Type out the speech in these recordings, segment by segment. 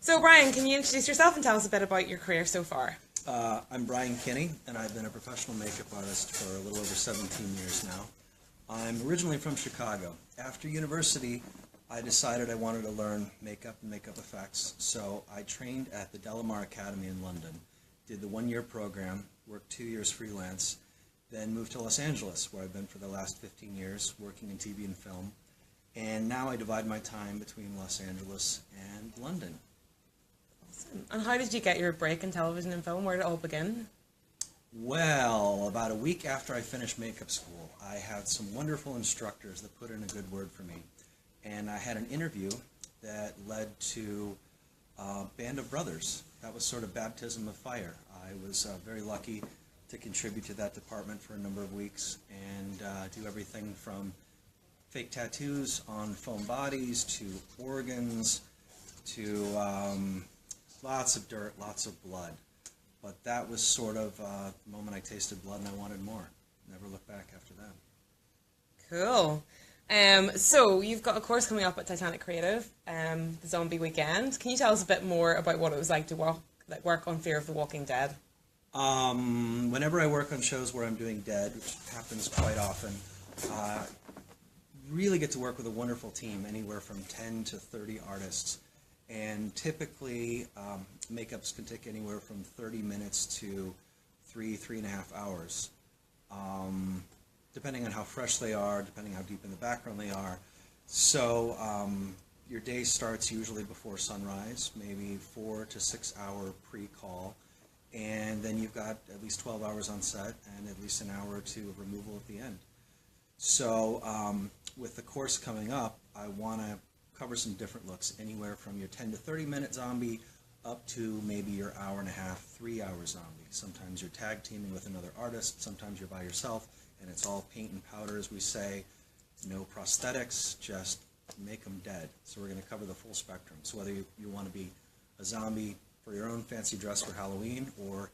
So Brian, can you introduce yourself and tell us a bit about your career so far? I'm Brian Kinney, and I've been a professional makeup artist for a little over 17 years now. I'm originally from Chicago. After university, I decided I wanted to learn makeup and makeup effects, so I trained at the Delamar Academy in London, did the one-year program, worked 2 years freelance, then moved to Los Angeles, where I've been for the last 15 years, working in TV and film, and now I divide my time between Los Angeles and London. And how did you get your break in television and film? Where did it all begin? Well, about a week after I finished makeup school, I had some wonderful instructors that put in a good word for me. And I had an interview that led to Band of Brothers. That was sort of baptism of fire. I was very lucky to contribute to that department for a number of weeks and do everything from fake tattoos on foam bodies to organs to lots of dirt, lots of blood. But that was sort of the moment I tasted blood and I wanted more. Never looked back after that. Cool. So you've got a course coming up at Titanic Creative, the Zombie Weekend. Can you tell us a bit more about what it was like to work on Fear of the Walking Dead? Whenever I work on shows where I'm doing dead, which happens quite often, really get to work with a wonderful team, anywhere from 10 to 30 artists. And typically, makeups can take anywhere from 30 minutes to 3.5 hours, depending on how fresh they are, depending how deep in the background they are. So your day starts usually before sunrise, maybe 4 to 6 hour pre-call, and then you've got at least 12 hours on set and at least an hour or two of removal at the end. So with the course coming up, I want to cover some different looks, anywhere from your 10 to 30 minute zombie up to maybe your hour and a half, 3 hour zombie. Sometimes you're tag teaming with another artist, sometimes you're by yourself, and it's all paint and powder, as we say. No prosthetics, just make them dead. So we're going to cover the full spectrum. So whether you want to be a zombie for your own fancy dress for Halloween, or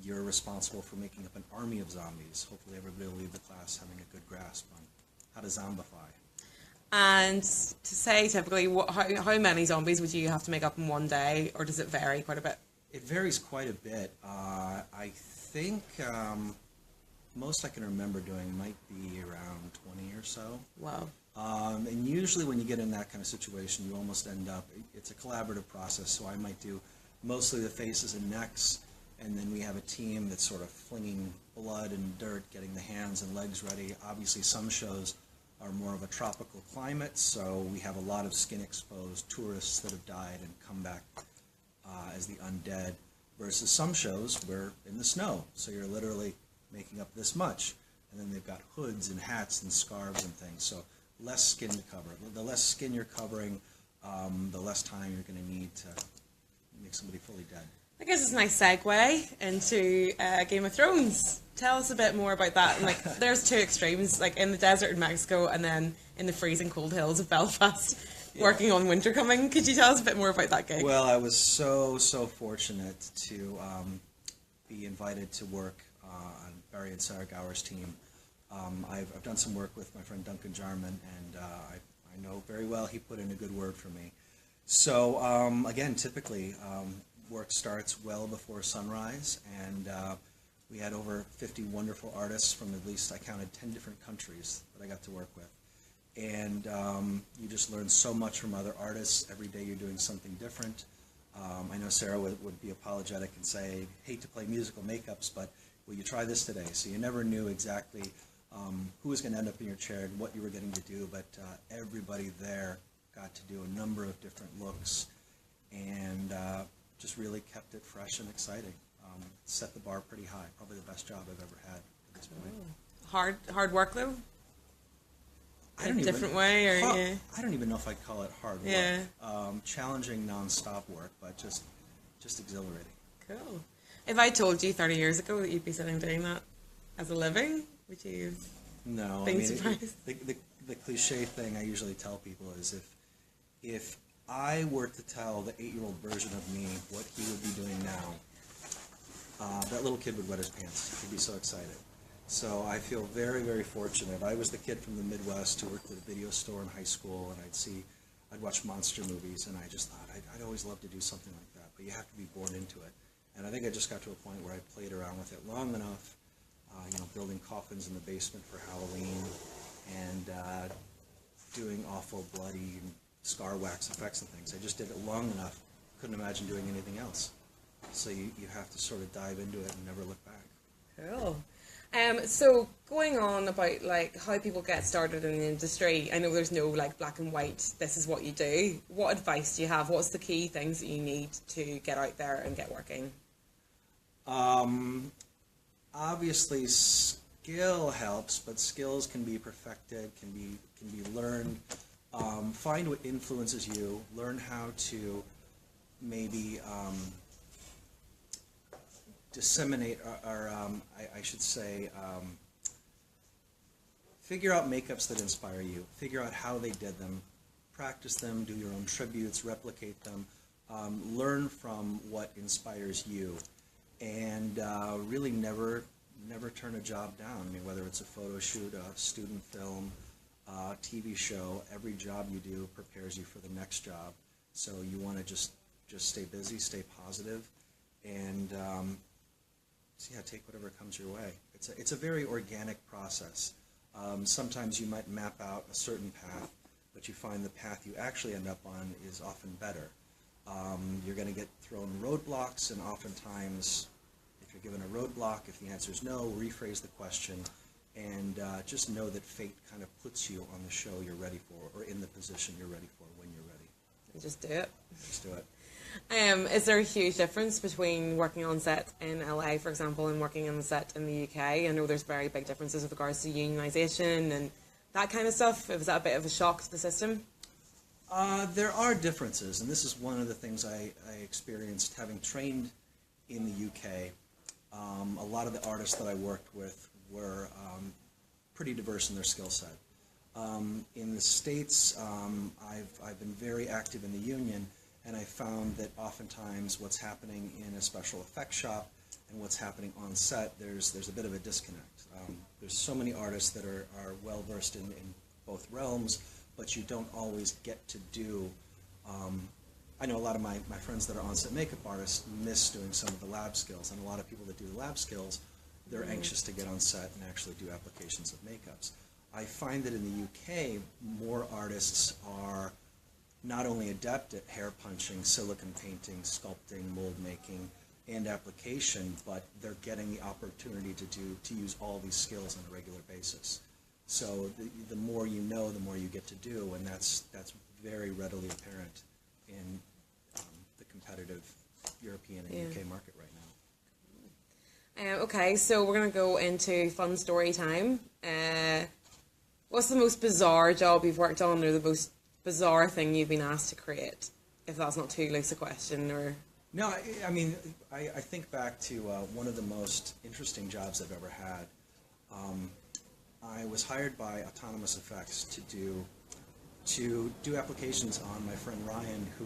you're responsible for making up an army of zombies, hopefully everybody will leave the class having a good grasp on how to zombify. And to say typically, how many zombies would you have to make up in one day, or does it vary quite a bit? It varies quite a bit. I think most I can remember doing might be around 20 or so. Wow. And usually when you get in that kind of situation, you almost end up, it's a collaborative process, so I might do mostly the faces and necks, and then we have a team that's sort of flinging blood and dirt, getting the hands and legs ready. Obviously some shows are more of a tropical climate, so we have a lot of skin-exposed tourists that have died and come back as the undead, versus some shows where in the snow, so you're literally making up this much, and then they've got hoods and hats and scarves and things, so less skin to cover. The less skin you're covering, the less time you're going to need to make somebody fully dead. I guess it's a nice segue into Game of Thrones. Tell us a bit more about that. And, like, there's two extremes, like in the desert in Mexico and then in the freezing cold hills of Belfast, working on Winter Coming. Could you tell us a bit more about that gig? Well, I was so fortunate to be invited to work on Barry and Sarah Gower's team. I've done some work with my friend Duncan Jarman, and I know very well he put in a good word for me. So again, typically work starts well before sunrise, and we had over 50 wonderful artists from, at least I counted 10 different countries that I got to work with. And you just learn so much from other artists. Every day you're doing something different. I know Sarah would be apologetic and say, hate to play musical makeups, but will you try this today? So you never knew exactly who was going to end up in your chair and what you were getting to do, but everybody there got to do a number of different looks, and just really kept it fresh and exciting. Set the bar pretty high. Probably the best job I've ever had at this point. Hard work though? I don't different way, or yeah. I don't even know if I'd call it hard work. Yeah. Challenging, non-stop work, but just exhilarating. Cool. If I told you 30 years ago that you'd be sitting doing that as a living, would you have No, been I mean, surprised? the cliche thing I usually tell people is if I were to tell the 8-year-old version of me what he would be doing now, that little kid would wet his pants. He'd be so excited. So I feel very, very fortunate. I was the kid from the Midwest who worked at a video store in high school, and I'd watch monster movies, and I just thought I'd always love to do something like that, but you have to be born into it. And I think I just got to a point where I played around with it long enough, building coffins in the basement for Halloween, and doing awful, bloody scar wax effects and things. I just did it long enough, couldn't imagine doing anything else. So you have to sort of dive into it and never look back. Cool. So going on about like how people get started in the industry, I know there's no like black and white, this is what you do. What advice do you have? What's the key things that you need to get out there and get working? Obviously skill helps, but skills can be perfected, can be learned. Find what influences you, learn how to maybe disseminate, or I should say, figure out makeups that inspire you. Figure out how they did them. Practice them. Do your own tributes. Replicate them. Learn from what inspires you, and really never turn a job down. I mean, whether it's a photo shoot, a student film, TV show, every job you do prepares you for the next job. So you want to just stay busy, stay positive, and take whatever comes your way. It's a very organic process. Sometimes you might map out a certain path, but you find the path you actually end up on is often better. You're going to get thrown roadblocks, and oftentimes, if you're given a roadblock, if the answer is no, rephrase the question, and just know that fate kind of puts you on the show you're ready for, or in the position you're ready for when you're ready. And just do it. Just do it. Is there a huge difference between working on set in LA, for example, and working on set in the UK? I know there's very big differences with regards to unionisation and that kind of stuff. Was that a bit of a shock to the system? There are differences, and this is one of the things I experienced having trained in the UK. A lot of the artists that I worked with were pretty diverse in their skill set. In the States, I've been very active in the union, and I found that oftentimes what's happening in a special effects shop and what's happening on set, there's a bit of a disconnect. There's so many artists that are well versed in both realms, but you don't always get to do. I know a lot of my friends that are on-set makeup artists miss doing some of the lab skills, and a lot of people that do the lab skills, they're anxious to get on set and actually do applications of makeups. I find that in the UK, more artists are not only adept at hair punching, silicone painting, sculpting, mold making, and application, but they're getting the opportunity to use all these skills on a regular basis. So the more you know, the more you get to do, and that's very readily apparent in the competitive European and UK market right now. Okay, so we're going to go into fun story time. What's the most bizarre job you've worked on, or the most bizarre thing you've been asked to create? If that's not too loose a question, or... No, I mean, I think back to one of the most interesting jobs I've ever had. I was hired by Autonomous Effects to do applications on my friend Ryan, who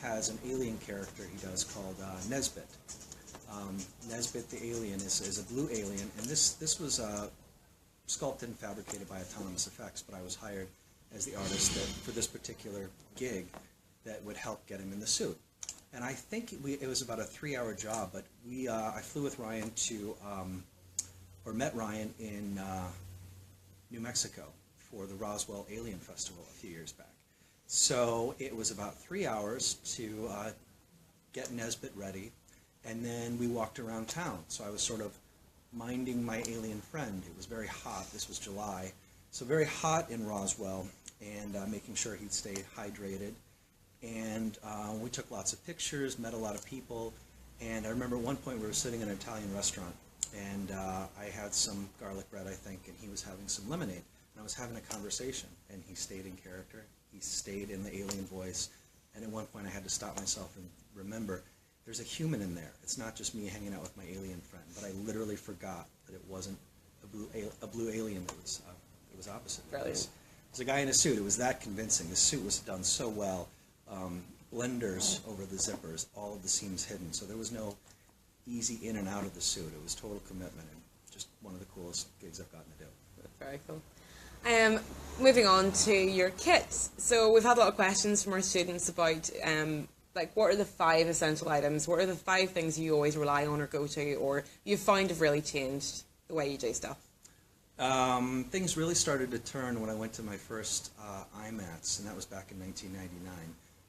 has an alien character he does called Nesbit. Nesbit the alien is a blue alien, and this was sculpted and fabricated by Autonomous Effects, but I was hired as the artist for this particular gig that would help get him in the suit. And I think it was about a 3-hour job, but I flew with Ryan met Ryan in New Mexico for the Roswell Alien Festival a few years back. So it was about 3 hours to get Nesbit ready, and then we walked around town. So I was sort of minding my alien friend. It was very hot. This was July. So very hot in Roswell, and making sure he'd stay hydrated. And we took lots of pictures, met a lot of people, and I remember at one point we were sitting in an Italian restaurant, and I had some garlic bread, I think, and he was having some lemonade. And I was having a conversation, and he stayed in character. He stayed in the alien voice, and at one point I had to stop myself and remember, there's a human in there. It's not just me hanging out with my alien friend, but I literally forgot that it wasn't a blue alien. It was opposite. Brilliant. It was a guy in a suit. It was that convincing. The suit was done so well. Blenders over the zippers, all of the seams hidden. So there was no easy in and out of the suit. It was total commitment, and just one of the coolest gigs I've gotten to do. Very cool. moving on to your kits. So we've had a lot of questions from our students about like what are the 5 essential items? What are the 5 things you always rely on or go to, or you find have really changed the way you do stuff? Things really started to turn when I went to my first IMATS, and that was back in 1999.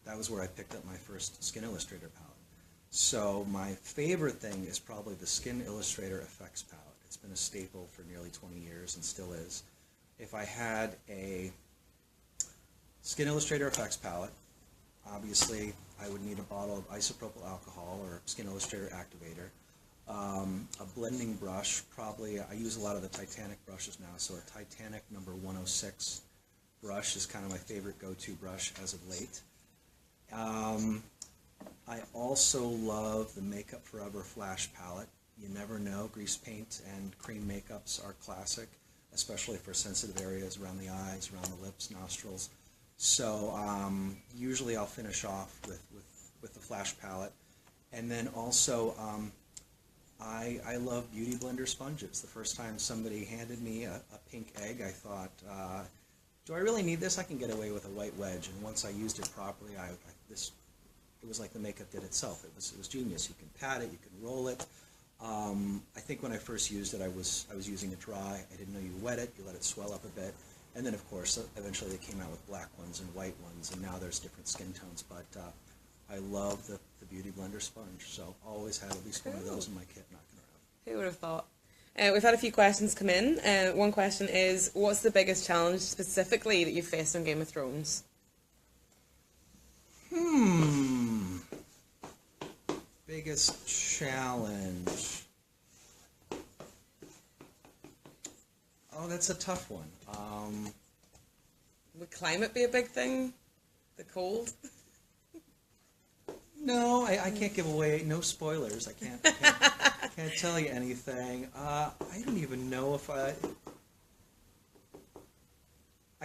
That was where I picked up my first Skin Illustrator palette. So my favorite thing is probably the Skin Illustrator Effects palette. It's been a staple for nearly 20 years and still is. If I had a Skin Illustrator Effects palette, obviously I would need a bottle of isopropyl alcohol or Skin Illustrator Activator, a blending brush. Probably I use a lot of the Titanic brushes now, so a Titanic number 106 brush is kind of my favorite go-to brush as of late. I also love the Makeup Forever Flash palette. You never know, grease paint and cream makeups are classic, especially for sensitive areas around the eyes, around the lips, nostrils. So usually I'll finish off with the Flash palette. And then also I love Beauty Blender sponges. The first time somebody handed me a pink egg, I thought, do I really need this? I can get away with a white wedge. And once I used it properly, it was like the makeup did itself. It was genius. You can pat it, you can roll it. I think when I first used it, I was using it dry. I didn't know you wet it, you let it swell up a bit. And then, of course, eventually they came out with black ones and white ones, and now there's different skin tones. But I love the Beauty Blender sponge, so always had at least one of those in my kit knocking around. Who would have thought? We've had a few questions come in. One question is, what's the biggest challenge specifically that you faced on Game of Thrones? Biggest challenge. Oh, that's a tough one. Would climate be a big thing? The cold? No, I can't give away, no spoilers. I can't tell you anything. I don't even know if I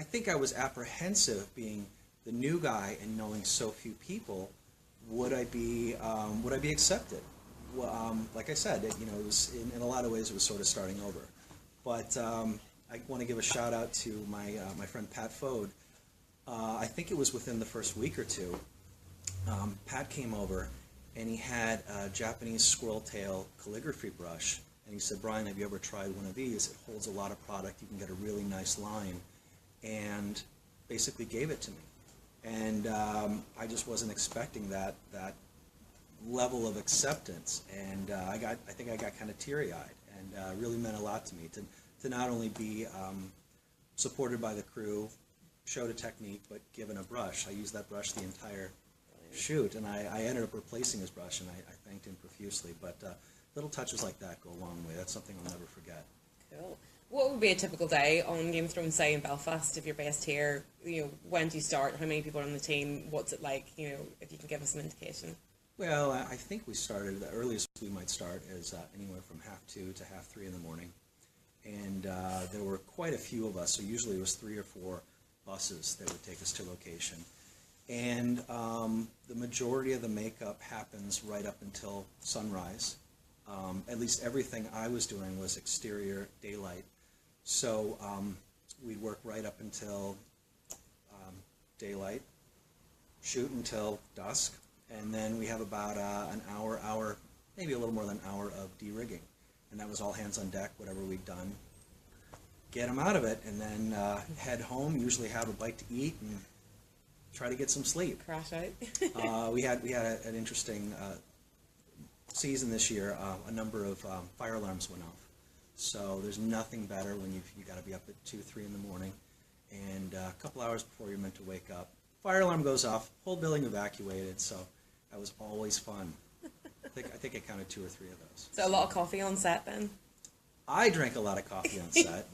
think I was apprehensive being the new guy and knowing so few people. Would I be accepted? Well, like I said, it was in a lot of ways it was sort of starting over. But I want to give a shout out to my friend Pat Fode. I think it was within the first week or two. Pat came over and he had a Japanese squirrel tail calligraphy brush, and he said, "Brian, have you ever tried one of these? It holds a lot of product. You can get a really nice line," and basically gave it to me. And I just wasn't expecting that level of acceptance, and I think I got kind of teary-eyed, and really meant a lot to me to not only be supported by the crew, showed a technique, but given a brush. I used that brush the entire shoot, and I ended up replacing his brush, and I thanked him profusely. But little touches like that go a long way. That's something I'll never forget. Cool. What would be a typical day on Game of Thrones, say, in Belfast, if you're based here? When do you start? How many people are on the team? What's it like? If you can give us an indication. Well, I think we started, the earliest we might start is anywhere from 2:30 to 3:30 in the morning. And there were quite a few of us, so usually it was 3 or 4 buses that would take us to location. And the majority of the makeup happens right up until sunrise. At least everything I was doing was exterior daylight. So we'd work right up until daylight, shoot until dusk, and then we have about an hour, maybe a little more than an hour of de-rigging. And that was all hands on deck, whatever we'd done. Get them out of it, and then head home, usually have a bite to eat, and try to get some sleep. Crash out. We had an interesting season this year. A number of fire alarms went off. So there's nothing better when you got to be up at 2, 3 in the morning, and a couple hours before you're meant to wake up, fire alarm goes off, whole building evacuated. So that was always fun. I think I counted 2 or 3 of those. So a lot of coffee on set then? I drank a lot of coffee on set.